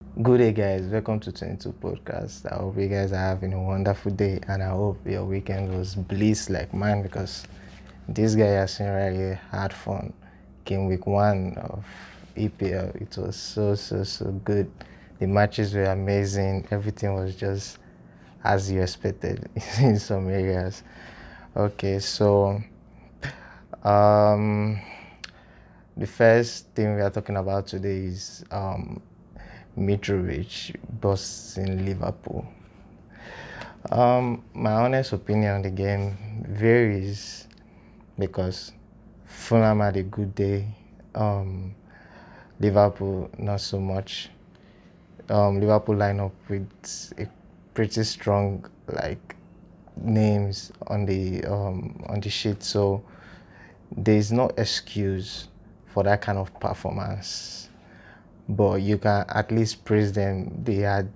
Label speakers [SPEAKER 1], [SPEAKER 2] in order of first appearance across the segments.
[SPEAKER 1] Good day, guys. Welcome to 22 Podcast. I hope you guys are having a wonderful day, and I hope your weekend was bliss like mine because this guy has really had fun. Game week one of EPL, it was so good. The matches were amazing. Everything was just as you expected in some areas. Okay, so um, the first thing we are talking about today is Mitrovic busts in Liverpool. My honest opinion on the game varies because Fulham had a good day. Liverpool not so much. Liverpool line up with a pretty strong names on the sheet, so there is no excuse for that kind of performance. But you can at least praise them. They had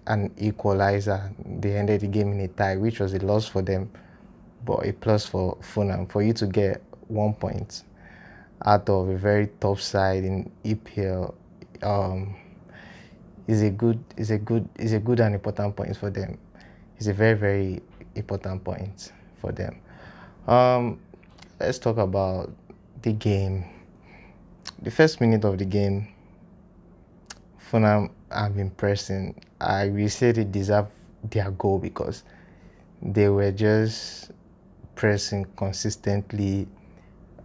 [SPEAKER 1] an equalizer. They ended the game in a tie, which was a loss for them, but a plus for Fulham. For you to get 1 point out of a very tough side in EPL is a good and important point for them. It's a very important point for them. Um, let's talk about the game. The first minute of the game, Fulham have been pressing. I will say they deserve their goal because they were just pressing consistently.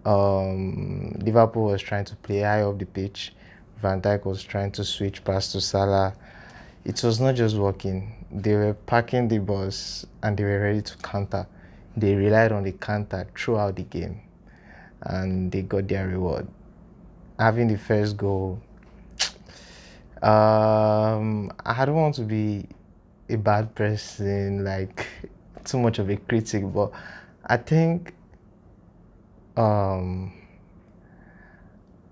[SPEAKER 1] Liverpool was trying to play high up the pitch. Van Dijk was trying to switch pass to Salah. It was not just working. They were packing the bus and they were ready to counter. They relied on the counter throughout the game and they got their reward. Having the first goal, I don't want to be a bad person, like too much of a critic, but I think um,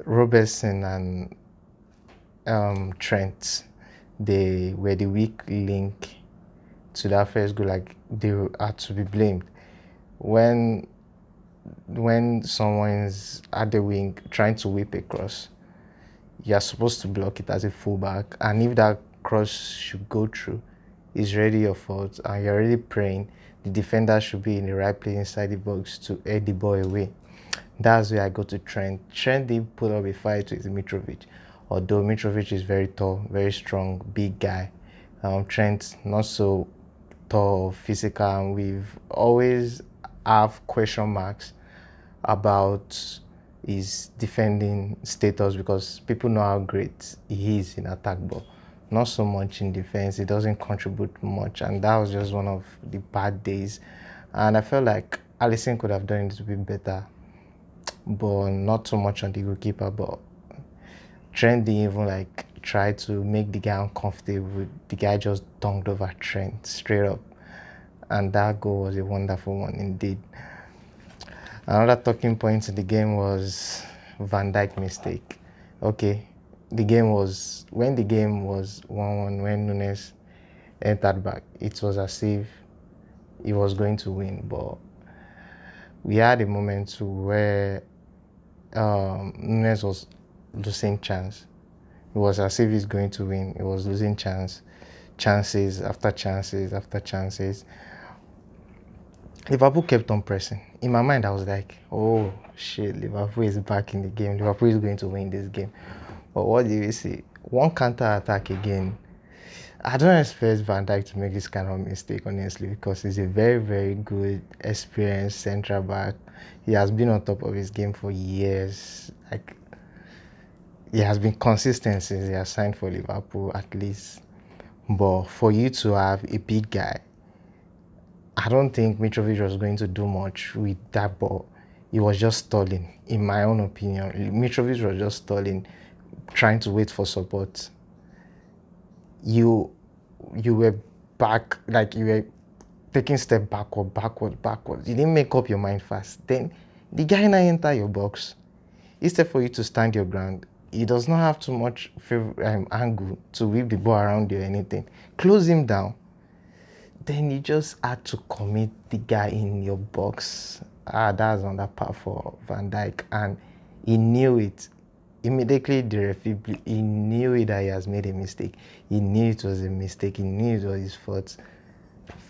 [SPEAKER 1] Robertson and Trent, they were the weak link to that first goal. Like they are to be blamed when someone's at the wing trying to whip a cross. You're supposed to block it as a fullback, and if that cross should go through, it's really your fault, and you're already praying the defender should be in the right place inside the box to head the ball away. That's where I go to Trent. Trent did put up a fight with Mitrovic, although Mitrovic is very tall, very strong, big guy. Trent not so tall, physical, and we've always have question marks about his defending status because people know how great he is in attack, but not so much in defense. He doesn't contribute much, and that was just one of the bad days. And I felt like Alisson could have done it a bit better, but not so much on the goalkeeper. But Trent didn't even try to make the guy uncomfortable. The guy just dunked over Trent straight up, and that goal was a wonderful one indeed. Another talking point in the game was Van Dijk mistake. Okay, when the game was 1-1, when Nunes entered back, it was as if he was going to win, but we had a moment where Nunes was losing chance. It was as if he's going to win. He was losing chances after chances after chances. Liverpool kept on pressing. In my mind, I was like, oh shit, Liverpool is back in the game. Liverpool is going to win this game. But what do you see? One counter attack again. I don't expect Van Dijk to make this kind of mistake, honestly, because he's a very good, experienced central back. He has been on top of his game for years. He has been consistent since he has signed for Liverpool, at least. But for you to have a big guy, I don't think Mitrovic was going to do much with that ball. He was just stalling, in my own opinion. Mitrovic was just stalling, trying to wait for support. You were back, like you were taking step backward. You didn't make up your mind fast. Then the guy now enter your box. Instead for you to stand your ground, he does not have too much angle to whip the ball around you or anything. Close him down. Then you just had to commit the guy in your box. That's on that part for Van Dijk, and he knew it. Immediately the referee, he knew it that he has made a mistake. He knew it was a mistake. He knew it was his fault.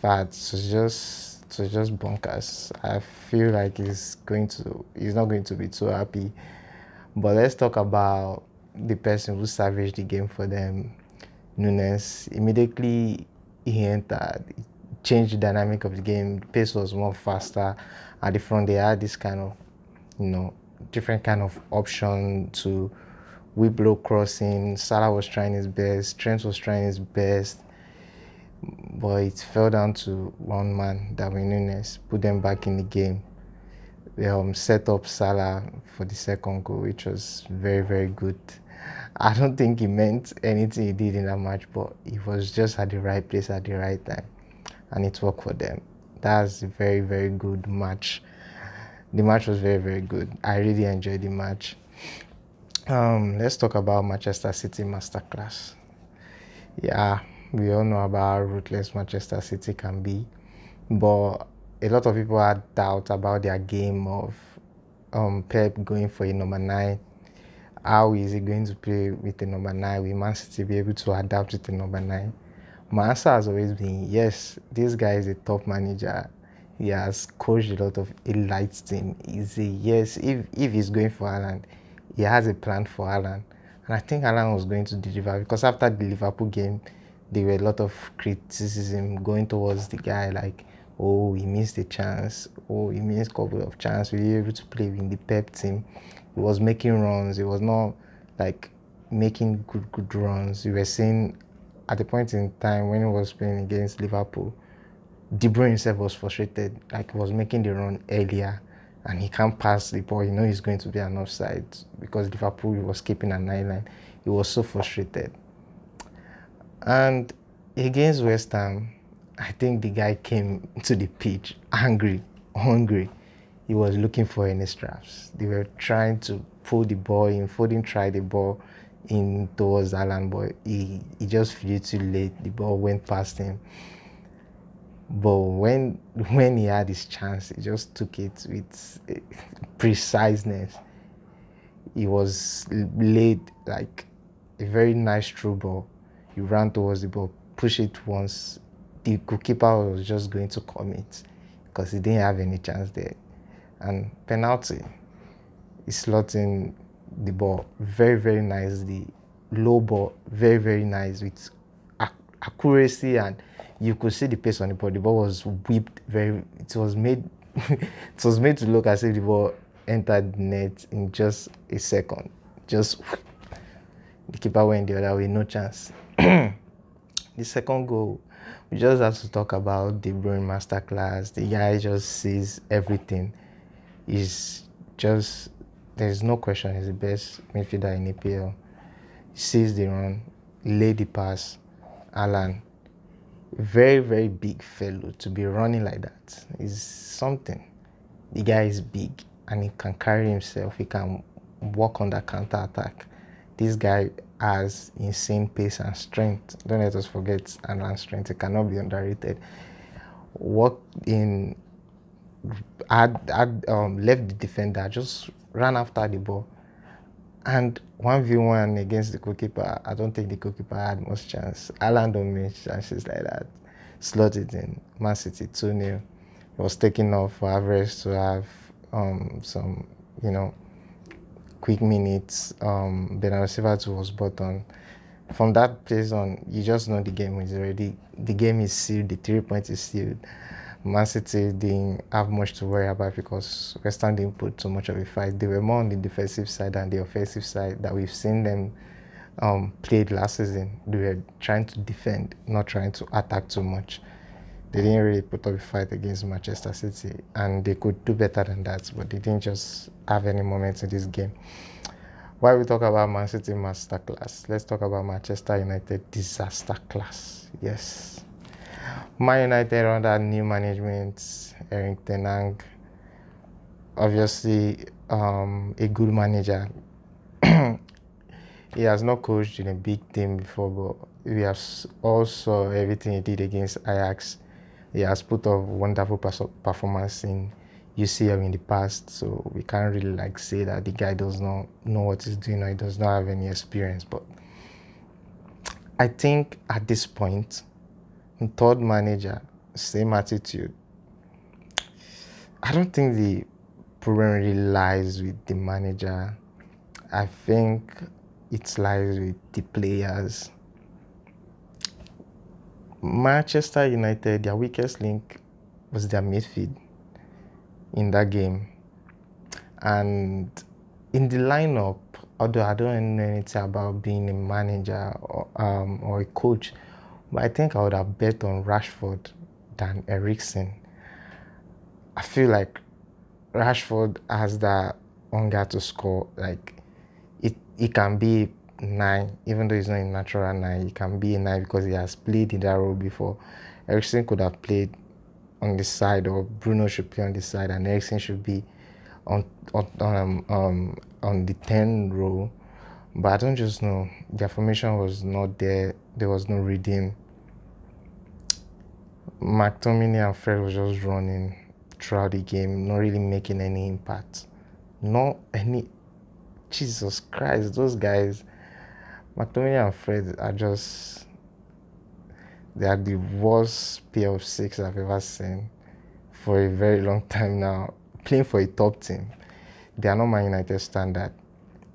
[SPEAKER 1] But it's just bonkers. I feel like he's not going to be too happy. But let's talk about the person who salvaged the game for them, Nunes. Immediately he entered, it changed the dynamic of the game. The pace was more faster. At the front, they had this kind of, you know, different kind of option to whip low crossing. Salah was trying his best. Trent was trying his best. But it fell down to one man, Darwin Nunes, put them back in the game. They set up Salah for the second goal, which was very, very good. I don't think he meant anything he did in that match, but he was just at the right place at the right time, and it worked for them. That's a very, very good match. The match was very, very good. I really enjoyed the match. Let's talk about Manchester City Masterclass. Yeah, we all know about how ruthless Manchester City can be, but a lot of people had doubt about their game of Pep going for a number 9. How is he going to play with a number 9? Will Man City be able to adapt with a number 9? My answer has always been yes. This guy is a top manager. He has coached a lot of elite team. He's a yes. If he's going for Haaland, he has a plan for Haaland. And I think Haaland was going to deliver, because after the Liverpool game, there were a lot of criticism going towards the guy, like, oh, he missed a chance. Oh, he missed a couple of chances. Were you able to play in the Pep team? He was making runs. He was not like making good runs. You were seeing at the point in time when he was playing against Liverpool, De Bruyne himself was frustrated. Like, he was making the run earlier and he can't pass the ball. You know he's going to be an offside because Liverpool was keeping an eye line. He was so frustrated. And against West Ham, I think the guy came to the pitch angry, hungry. He was looking for any straps. They were trying to pull the ball in. Foden tried the ball in towards Alan, but he just flew too late. The ball went past him. But when he had his chance, he just took it with preciseness. He was laid like a very nice through ball. He ran towards the ball, pushed it once. The goalkeeper was just going to commit because he didn't have any chance there. And penalty, he slotted in the ball very, very nicely. Low ball, very, very nice with accuracy, and you could see the pace on the ball. The ball was whipped very. It was made to look as if the ball entered the net in just a second. Just the keeper went the other way, no chance. The second goal, we just have to talk about De Bruyne Masterclass. The guy just sees everything. He's just, there's no question, he's the best midfielder in EPL. He sees the run, laid the pass. Alan, very, very big fellow to be running like that is something. The guy is big and he can carry himself. He can work on the counter attack. This guy has insane pace and strength. Don't let us forget Alan's strength. It cannot be underrated. Left the defender, just ran after the ball. And 1v1 against the goalkeeper, I don't think the goalkeeper had much chance. Alan don't make chances like that. Slotted in. Man City 2-0. It was taken off for Alvarez to have some, quick minutes. Bernardo Silva was brought on. From that place on, you just know the game is sealed. The 3 points is sealed. Man City didn't have much to worry about because West Ham didn't put too much of a fight. They were more on the defensive side than the offensive side that we've seen them played last season. They were trying to defend, not trying to attack too much. They didn't really put up a fight against Manchester City, and they could do better than that, but they didn't just have any moments in this game. While we talk about Man City Masterclass, let's talk about Manchester United Disaster Class. Yes. Man United under new management, Erik ten Hag, obviously a good manager. He has not coached in a big team before, but we have also everything he did against Ajax. He has put up wonderful performance in you see him in the past, so we can't really like say that the guy does not know what he's doing or he does not have any experience. But I think at this point, third manager, same attitude. I don't think the problem really lies with the manager. I think it lies with the players. Manchester United, their weakest link was their midfield in that game. And in the lineup, although I don't know anything about being a manager or a coach, but I think I would have bet on Rashford than Eriksen. I feel like Rashford has that hunger to score. Like it can be 9, even though he's not a natural 9. He can be a 9 because he has played in that role before. Eriksen could have played on the side, or Bruno should play on the side, and Eriksen should be on the 10 role. But I don't just know. Their formation was not there. There was no reading. McTominay and Fred was just running throughout the game, not really making any impact. Not any. Jesus Christ, those guys, McTominay and Fred are just. They are the worst pair of 6 I've ever seen for a very long time now. Playing for a top team. They are not Man United standard.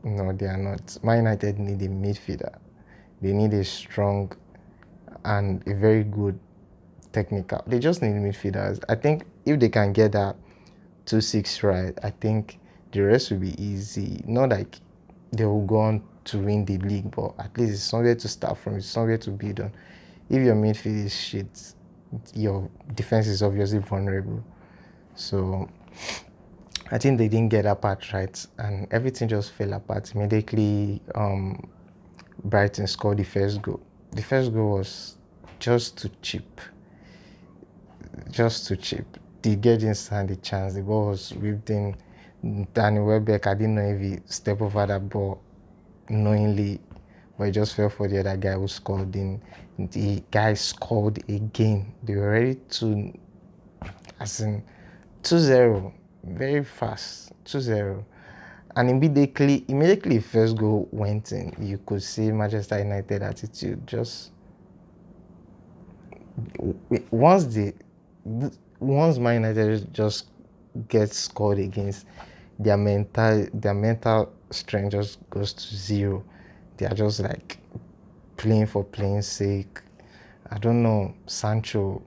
[SPEAKER 1] No, they are not. Man United need a midfielder. They need a strong and a very good technical. They just need midfielders. I think if they can get that 2-6 right, I think the rest will be easy. Not like they will go on to win the league, but at least it's somewhere to start from. It's somewhere to build on. If your midfield is shit, your defense is obviously vulnerable. So I think they didn't get that part right, and everything just fell apart immediately. Brighton scored the first goal. The first goal was just too cheap. Just too cheap. They didn't stand a chance. The ball was whipped in. Danny Welbeck, I didn't know if he stepped over that ball knowingly, but it just fell for the other guy who scored in. The guy scored again. They were ready to, as in 2-0, very fast, 2-0. And immediately the first goal went in, you could see Manchester United attitude. Just once Man United just gets scored against, their mental strength just goes to 0. They are just like playing for playing sake. I don't know, Sancho.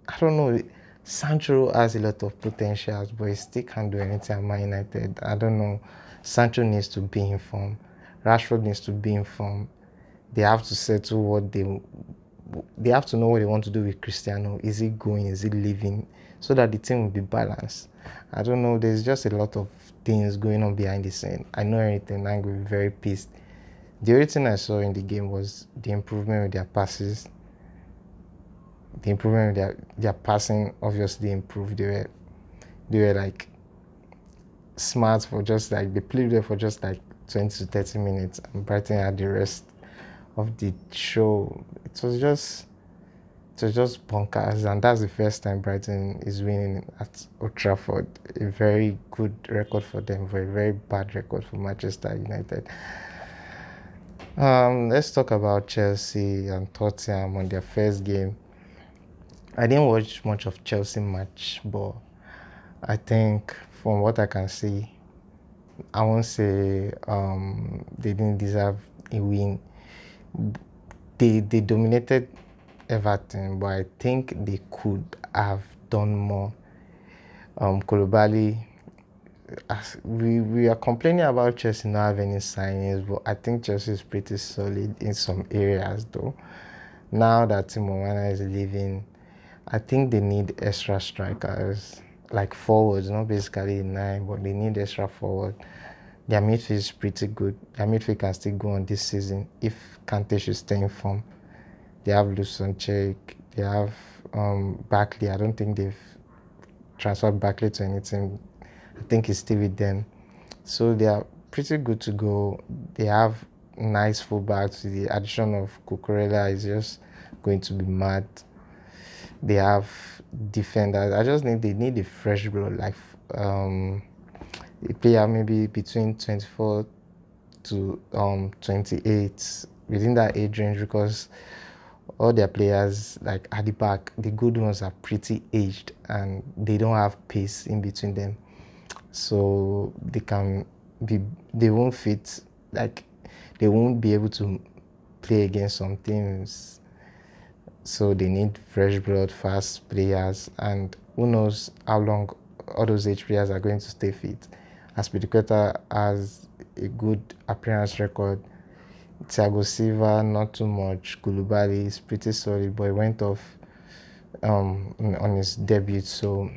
[SPEAKER 1] I don't know. Sancho has a lot of potentials, but he still can't do anything at Man United. I don't know. Sancho needs to be in form. Rashford needs to be in form. They have to settle what they have to know what they want to do with Cristiano. Is he going? Is he leaving? So that the team will be balanced. I don't know. There's just a lot of things going on behind the scene. I know everything. I'm going to be very pissed. The only thing I saw in the game was the improvement with their passes. The improvement with their passing obviously improved. They were like smart for just like, they played there for just like 20 to 30 minutes, and Brighton had the rest of the show. It was just bonkers, and that's the first time Brighton is winning at Old Trafford. A very good record for them, but a very bad record for Manchester United. Let's talk about Chelsea and Tottenham on their first game. I didn't watch much of Chelsea match, but I think from what I can see, I won't say they didn't deserve a win. They dominated Everton, but I think they could have done more. Koulibaly, we are complaining about Chelsea not having any signings, but I think Chelsea is pretty solid in some areas though. Now that Timo Werner is leaving, I think they need extra strikers, like forwards, not basically 9, but they need extra forward. Their midfield is pretty good. Their midfield can still go on this season if Kante should stay in form. They have Lusanchek, they have Barkley. I don't think they've transferred Barkley to anything. I think he's still with them. So they are pretty good to go. They have nice fullbacks. The addition of Cucurella is just going to be mad. They have defenders. They need a fresh blood, like a player maybe between 24 to 28, within that age range, because all their players like at the back, the good ones are pretty aged and they don't have pace in between them, so they won't fit, like they won't be able to play against some teams. So they need fresh blood, fast players, and who knows how long all those age players are going to stay fit. Aspilicueta has a good appearance record. Thiago Silva, not too much. Koulibaly is pretty solid, but he went off on his debut, so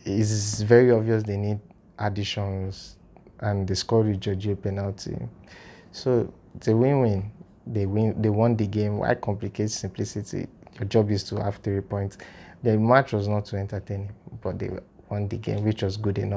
[SPEAKER 1] it's very obvious they need additions, and they scored with Jorginho penalty. So it's a win-win. They won the game. Why complicate simplicity? Your job is to have 3 points. The match was not too entertaining, but they won the game, which was good enough.